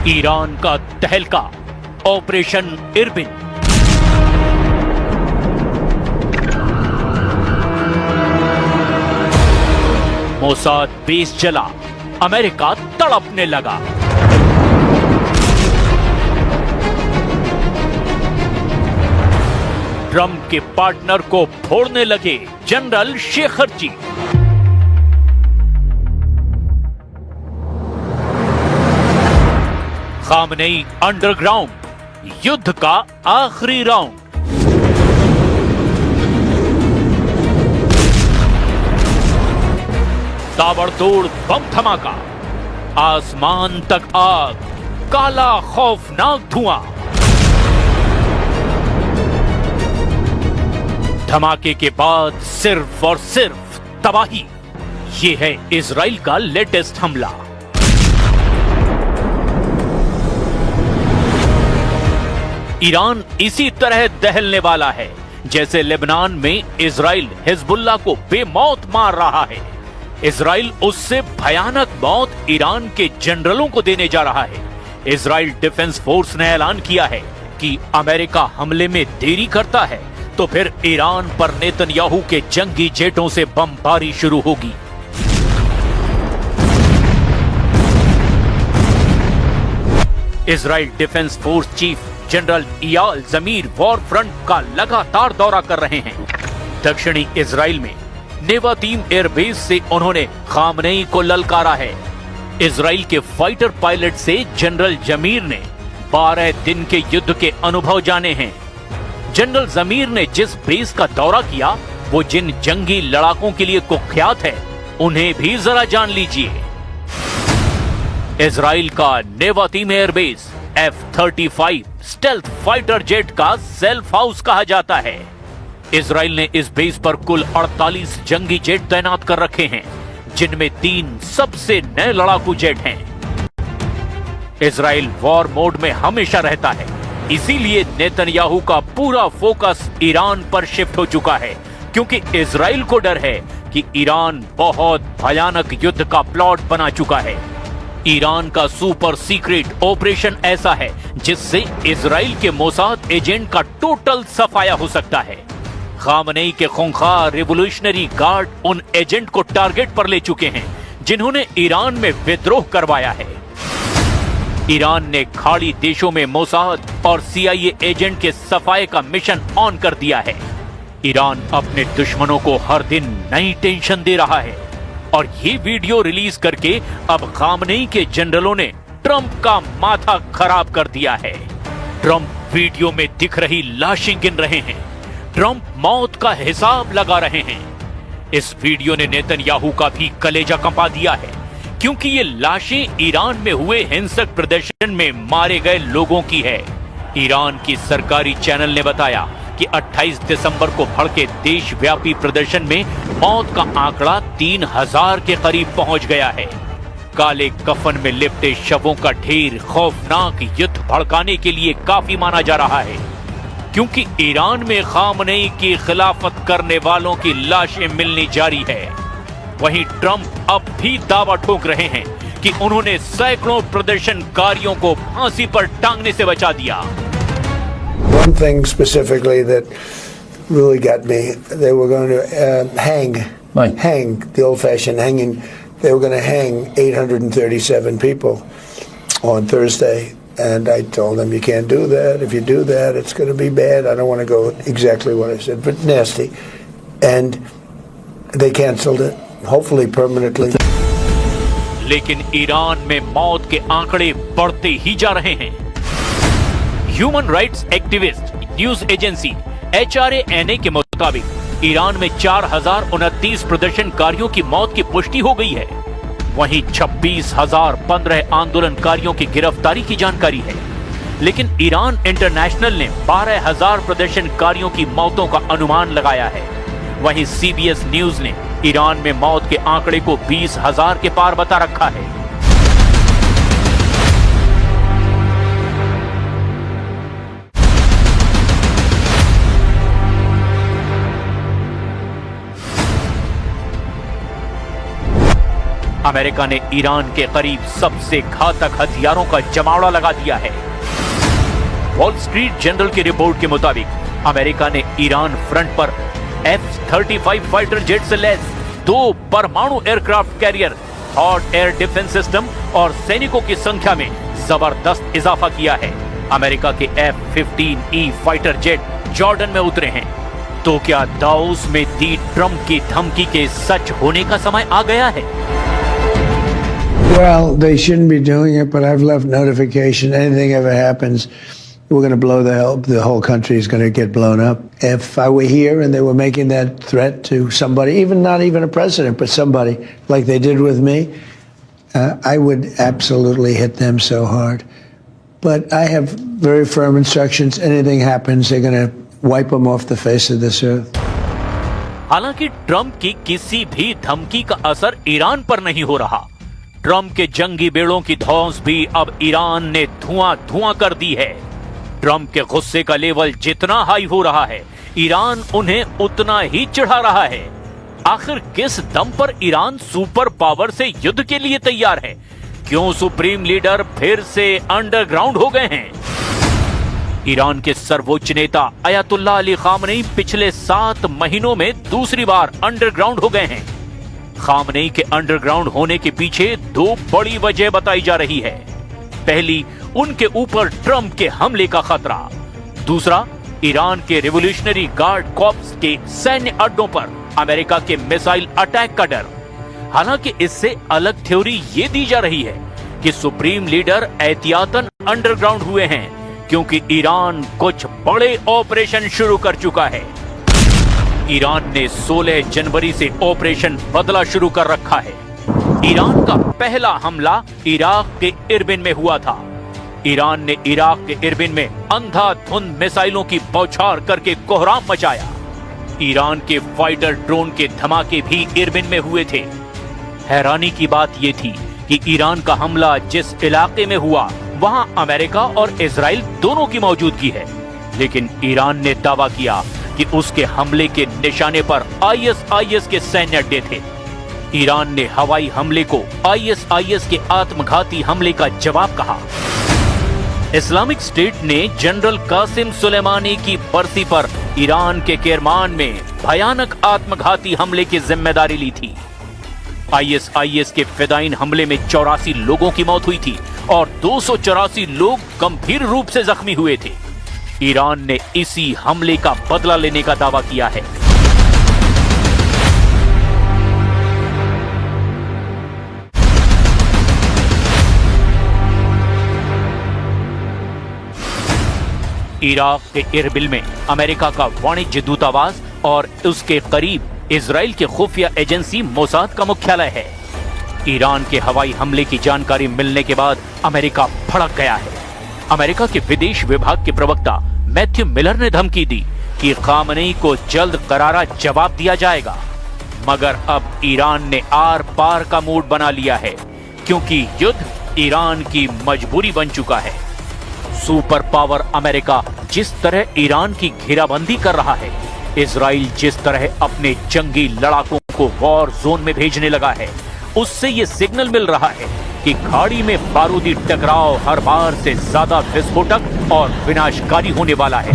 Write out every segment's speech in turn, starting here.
Iran का तहलका, operation Irwin. Mossad base जला, अमेरिका तड़पने लगा। ट्रंप के पार्टनर को फोड़ने लगे जनरल शेखरजी। खामनेई अंडरग्राउंड, युद्ध का आखिरी राउंड। ताबड़तोड़ बम धमाका, आसमान तक आग, काला खौफनाक धुआं। धमाके के बाद सिर्फ और सिर्फ तबाही। यह है इजराइल का लेटेस्ट हमला। ईरान इसी तरह दहलने वाला है जैसे लेबनान में इजराइल हिजबुल्लाह को बेमौत मार रहा है। इजराइल उससे भयानक मौत ईरान के जनरलों को देने जा रहा है। इजराइल डिफेंस फोर्स ने ऐलान किया है कि अमेरिका हमले में देरी करता है तो फिर ईरान पर नेतन्याहू के जंगी जेटों से बमबारी शुरू होगी। Israel defence force chief general Eyal Zamir war front का लगातार दौरा कर रहे हैं। दक्षिणी इजराइल में नेवातीम एयरबेस से उन्होंने खामनेई को ललकारा है। इजराइल के फाइटर पायलट से जनरल जमीर ने 12 दिन के युद्ध के अनुभव जाने हैं। जनरल जमीर ने जिस बेस का दौरा किया वो जिन जंगी लड़ाकों के लिए कुख्यात है, उन्हें भी जरा जान लीजिए। इजराइल का Nevatim airbase F-35 stealth fighter jet का सेल्फ हाउस कहा जाता है। इजराइल ने इस बेस पर कुल 48 जंगी जेट तैनात कर रखे हैं, जिनमें 3 सबसे नए लड़ाकू जेट हैं। इजराइल वॉर मोड में हमेशा रहता है, इसीलिए नेतन्याहू का पूरा फोकस ईरान पर शिफ्ट हो चुका है, क्योंकि इजराइल को डर है कि ईरान बहुत भयानक युद्ध का प्लॉट बना चुका है। ईरान का सुपर सीक्रेट ऑपरेशन ऐसा है जिससे इजराइल के मोसाद एजेंट का टोटल सफाया हो सकता है। खामनेई के खूंखार रिवॉल्यूशनरी गार्ड उन एजेंट को टारगेट पर ले चुके हैं जिन्होंने ईरान में विद्रोह करवाया है। ईरान ने खाड़ी देशों में मोसाद और CIA एजेंट के सफाए का मिशन ऑन कर दिया है। ईरान अपने दुश्मनों को हर दिन नई टेंशन दे रहा है और ये वीडियो रिलीज करके अब खामनेई के जनरलों ने ट्रंप का माथा खराब कर दिया है। ट्रंप वीडियो में दिख रही लाशें गिन रहे हैं। ट्रंप मौत का हिसाब लगा रहे हैं। इस वीडियो ने नेतन्याहू का भी कलेजा कंपा दिया है, क्योंकि ये लाशें ईरान में हुए हिंसक प्रदर्शन में मारे गए लोगों की है। ईरान की सरकारी चैनल ने बताया कि 28 दिसंबर को भड़के देशव्यापी प्रदर्शन में मौत का आंकड़ा 3000 के करीब पहुंच गया है। काले कफन में लिपटे शवों का ढेर खौफनाक युद्ध भड़काने के लिए काफी माना जा रहा है, क्योंकि ईरान में खामनेई की खिलाफत करने वालों की लाशें मिलनी जारी है। वहीं ट्रंप अब भी दावा ठोक रहे हैं कि उन्होंने सैकड़ों प्रदर्शनकारियों को फांसी पर टांगने से बचा दिया। One thing specifically that really got me, they were going to hang the old-fashioned hanging. They were going to hang 837 people on Thursday, and I told them, you can't do that. If you do that, it's going to be bad. I don't want to go exactly what I said, but nasty. And they canceled it, hopefully permanently. लेकिन Iran में मौत के आंकड़े बढ़ते ही जा रहे हैं। Human rights activist news agency HRANA के मुताबिक ईरान में 4029 प्रदर्शनकारियों की मौत की पुष्टि हो गई है। वहीं 26,015 आंदोलनकारियों की गिरफ्तारी की जानकारी है। लेकिन ईरान इंटरनेशनल ने 12,000 प्रदर्शनकारियों की मौतों का अनुमान लगाया है। वहीं CBS न्यूज ने ईरान में मौत के आंकड़े को 20,000 के पार बता रखा है। अमेरिका ने ईरान के करीब सबसे घातक हथियारों का जमावड़ा लगा दिया है। वॉल स्ट्रीट जर्नल की रिपोर्ट के मुताबिक अमेरिका ने ईरान फ्रंट पर F-35 फाइटर जेट से लैस 2 परमाणु aircraft carrier, hot air defence system और सैनिकों की संख्या में जबरदस्त इजाफा किया है। अमेरिका के F-15E फाइटर जेट जॉर्डन में उतरे हैं। तो क्या दावोस में दी ट्रंप की धमकी के सच होने का समय आ गया है? Well, they shouldn't be doing it, but I've left notification. Anything ever happens, we're going to blow the whole country is going to get blown up. If I were here and they were making that threat to somebody, even not even a president, but somebody like they did with me, I would absolutely hit them so hard. But I have very firm instructions. Anything happens, they're going to wipe them off the face of this earth. हालांकि Trump की किसी भी धमकी का असर Iran पर नहीं हो रहा। ट्रंप के जंगी बेड़ों की धौंस भी अब ईरान ने धुआं कर दी है। ट्रंप के गुस्से का लेवल जितना हाई हो रहा है, ईरान उन्हें उतना ही चिढ़ा रहा है। आखिर किस दम पर ईरान सुपर पावर से युद्ध के लिए तैयार है? क्यों सुप्रीम लीडर फिर से अंडरग्राउंड हो गए हैं? ईरान के सर्वोच्च नेता अयतुल्लाह अली खामनेई पिछले 7 महीनों में दूसरी बार अंडरग्राउंड हो गए हैं। खामनेई के अंडरग्राउंड होने के पीछे 2 बड़ी वजह बताई जा रही है। पहली, उनके ऊपर ट्रंप के हमले का खतरा। दूसरा, ईरान के रिवोल्यूशनरी गार्ड कॉर्प्स के सैन्य अड्डों पर अमेरिका के मिसाइल अटैक का डर। हालांकि इससे अलग थ्योरी ये दी जा रही है कि सुप्रीम लीडर एहतियातन अंडरग्राउंड हुए हैं क्योंकि ईरान कुछ बड़े ऑपरेशन शुरू कर चुका है। ईरान ने 16 जनवरी से ऑपरेशन बदला शुरू कर रखा है। ईरान का पहला हमला इराक के इरबिन में हुआ था। ईरान ने इराक के इरबिन में अंधाधुंध मिसाइलों की बौछार करके कोहराम मचाया। ईरान के फाइटर ड्रोन के धमाके भी इरबिन में हुए थे। हैरानी की बात यह थी कि ईरान का हमला जिस इलाके में हुआ वहां अमेरिका और इजराइल दोनों की मौजूदगी है, लेकिन ईरान ने दावा किया कि उसके हमले के निशाने पर ISIS के सैन्य अड्डे थे। ईरान ने हवाई हमले को ISIS के आत्मघाती हमले का जवाब कहा। इस्लामिक स्टेट ने जनरल कासिम सुलेमानी की बरसी पर ईरान के केरमान में भयानक आत्मघाती हमले की जिम्मेदारी ली थी। ISIS के फिदाइन हमले में 84 लोगों की मौत हुई थी और 284 लोग गंभीर रूप से जख्मी हुए थे। ईरान ने इसी हमले का बदला लेने का दावा किया है। इराक के इरबिल में अमेरिका का वाणिज्य दूतावास और उसके करीब इजराइल के खुफिया एजेंसी मोसाद का मुख्यालय है। ईरान के हवाई हमले की जानकारी मिलने के बाद अमेरिका भड़क गया है। अमेरिका के विदेश विभाग के प्रवक्ता मैथ्यू मिलर ने धमकी दी कि खामनेई को जल्द करारा जवाब दिया जाएगा, मगर अब ईरान ने आर पार का मूड बना लिया है क्योंकि युद्ध ईरान की मजबूरी बन चुका है। सुपर पावर अमेरिका जिस तरह ईरान की घेराबंदी कर रहा है, इजराइल जिस तरह अपने जंगी लड़ाकों को वॉर जोन में भेजने लगा है, उससे ये सिग्नल मिल रहा है कि खाड़ी में बारूदी टकराव हर बार से ज्यादा विस्फोटक और विनाशकारी होने वाला है।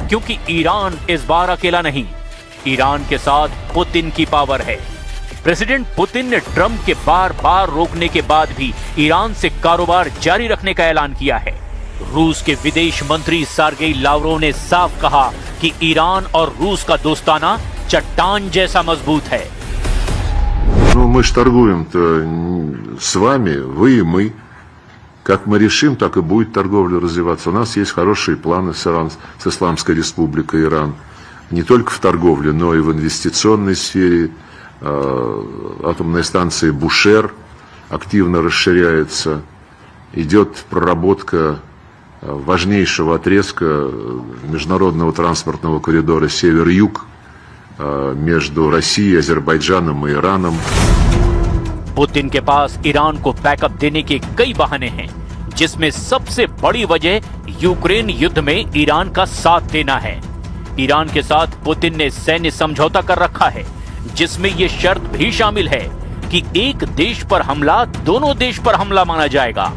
क्योंकि ईरान इस बार अकेला नहीं, ईरान के साथ पुतिन की पावर है। प्रेसिडेंट पुतिन ने ट्रंप के बार बार रोकने के बाद भी ईरान से कारोबार जारी रखने का ऐलान किया है। रूस के विदेश मंत्री सर्गेई लावरोव ने साफ कहा कि ईरान और रूस का दोस्ताना चट्टान जैसा मजबूत है। Ну, мы же торгуем-то с вами, вы и мы. Как мы решим, так и будет торговля развиваться. У нас есть хорошие планы с Исламской Республикой Иран. Не только в торговле, но и в инвестиционной сфере. Атомная станция Бушер активно расширяется. Идет проработка важнейшего отрезка международного транспортного коридора Север-Юг между Россией, Азербайджаном и Ираном. पुतिन के पास ईरान को बैकअप देने के कई बहाने हैं, जिसमें सबसे बड़ी वजह यूक्रेन युद्ध में ईरान का साथ देना है। ईरान के साथ पुतिन ने सैन्य समझौता कर रखा है। जिसमें यह शर्त भी शामिल है कि एक देश पर हमला दोनों देश पर हमला माना जाएगा।